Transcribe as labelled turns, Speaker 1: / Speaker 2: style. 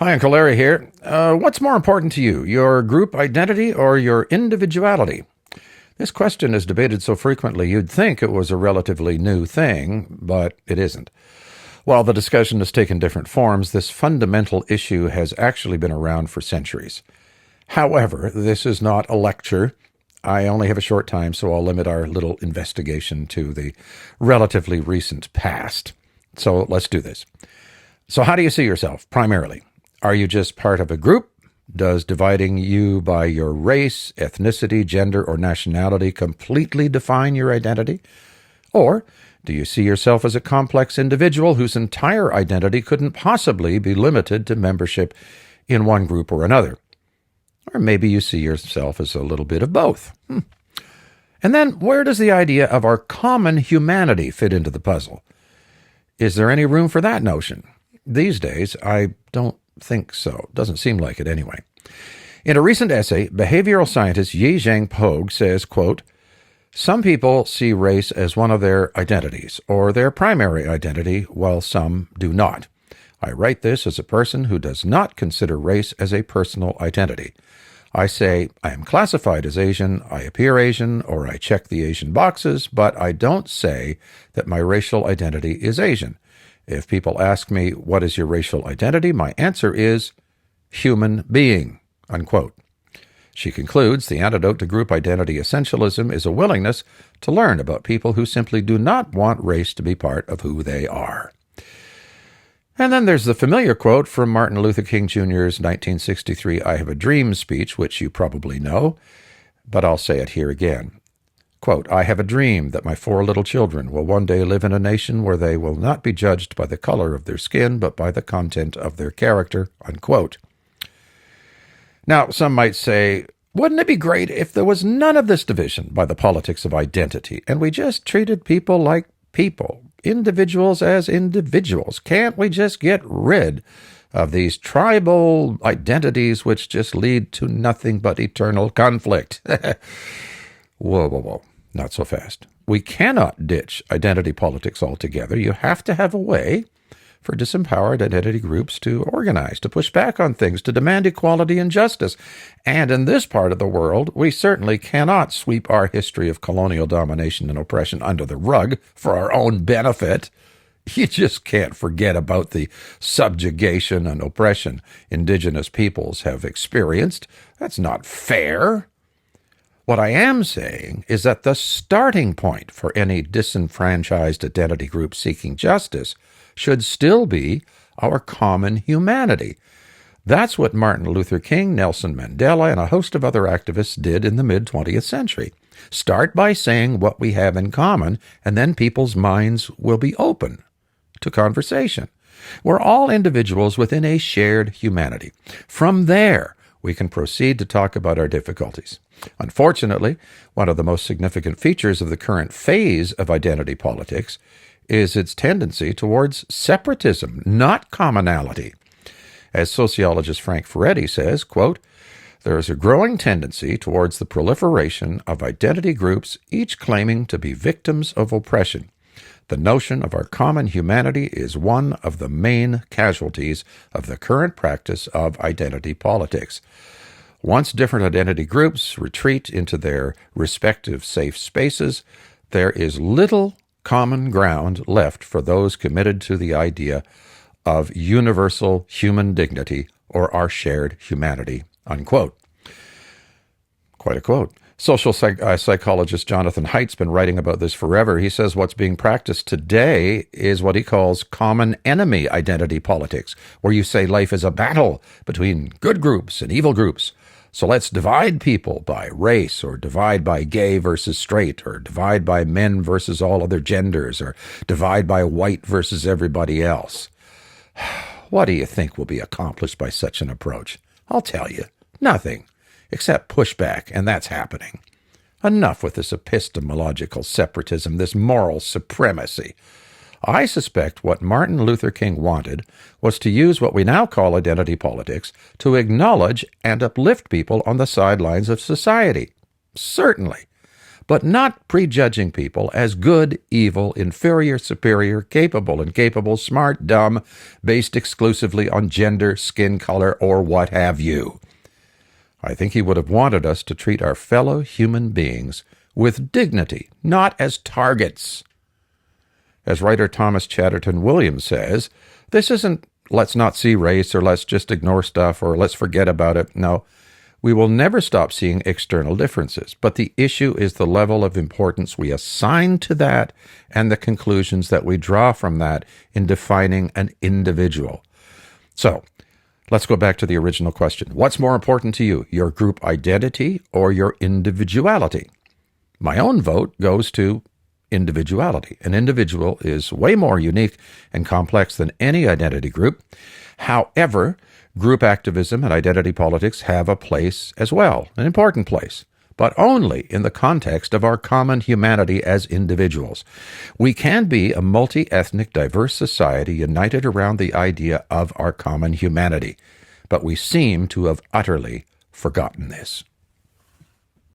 Speaker 1: Hi, Uncle Larry here. What's more important to you, your group identity or your individuality? This question is debated so frequently you'd think it was a relatively new thing, but it isn't. While the discussion has taken different forms, this fundamental issue has actually been around for centuries. However, this is not a lecture. I only have a short time, so I'll limit our little investigation to the relatively recent past. So let's do this. So how do you see yourself, primarily? Are you just part of a group? Does dividing you by your race, ethnicity, gender, or nationality completely define your identity? Or do you see yourself as a complex individual whose entire identity couldn't possibly be limited to membership in one group or another? Or maybe you see yourself as a little bit of both. And then where does the idea of our common humanity fit into the puzzle? Is there any room for that notion? These days, I don't think so. Doesn't seem like it anyway. In a recent essay, behavioral scientist Yi-Zhang Pogue says, quote, "Some people see race as one of their identities, or their primary identity, while some do not. I write this as a person who does not consider race as a personal identity. I say, I am classified as Asian, I appear Asian, or I check the Asian boxes, but I don't say that my racial identity is Asian. If people ask me, what is your racial identity? My answer is human being," unquote. She concludes, the antidote to group identity essentialism is a willingness to learn about people who simply do not want race to be part of who they are. And then there's the familiar quote from Martin Luther King Jr.'s 1963 I Have a Dream speech, which you probably know, but I'll say it here again. Quote, "I have a dream that my 4 little children will one day live in a nation where they will not be judged by the color of their skin, but by the content of their character," unquote. Now, some might say, wouldn't it be great if there was none of this division by the politics of identity, and we just treated people like people, individuals as individuals? Can't we just get rid of these tribal identities which just lead to nothing but eternal conflict? Whoa. Not so fast. We cannot ditch identity politics altogether. You have to have a way for disempowered identity groups to organize, to push back on things, to demand equality and justice. And in this part of the world, we certainly cannot sweep our history of colonial domination and oppression under the rug for our own benefit. You just can't forget about the subjugation and oppression indigenous peoples have experienced. That's not fair. What I am saying is that the starting point for any disenfranchised identity group seeking justice should still be our common humanity. That's what Martin Luther King, Nelson Mandela, and a host of other activists did in the mid-20th century. Start by saying what we have in common, and then people's minds will be open to conversation. We're all individuals within a shared humanity. From there, we can proceed to talk about our difficulties. Unfortunately, one of the most significant features of the current phase of identity politics is its tendency towards separatism, not commonality. As sociologist Frank Furedi says, quote, "There is a growing tendency towards the proliferation of identity groups, each claiming to be victims of oppression. The notion of our common humanity is one of the main casualties of the current practice of identity politics. Once different identity groups retreat into their respective safe spaces, there is little common ground left for those committed to the idea of universal human dignity or our shared humanity," unquote. Quite a quote. Social psychologist Jonathan Haidt's been writing about this forever. He says what's being practiced today is what he calls common enemy identity politics, where you say life is a battle between good groups and evil groups. So let's divide people by race, or divide by gay versus straight, or divide by men versus all other genders, or divide by white versus everybody else. What do you think will be accomplished by such an approach? I'll tell you, nothing, except pushback, and that's happening. Enough with this epistemological separatism, this moral supremacy. I suspect what Martin Luther King wanted was to use what we now call identity politics to acknowledge and uplift people on the sidelines of society. Certainly. but not prejudging people as good, evil, inferior, superior, capable, incapable, smart, dumb, based exclusively on gender, skin color, or what have you. I think he would have wanted us to treat our fellow human beings with dignity, not as targets. As writer Thomas Chatterton Williams says, this isn't let's not see race or let's just ignore stuff or let's forget about it. No, we will never stop seeing external differences, but the issue is the level of importance we assign to that and the conclusions that we draw from that in defining an individual. So, let's go back to the original question. What's more important to you, your group identity or your individuality? My own vote goes to individuality. An individual is way more unique and complex than any identity group. However, group activism and identity politics have a place as well, an important place, but only in the context of our common humanity as individuals. We can be a multi-ethnic, diverse society united around the idea of our common humanity, but we seem to have utterly forgotten this.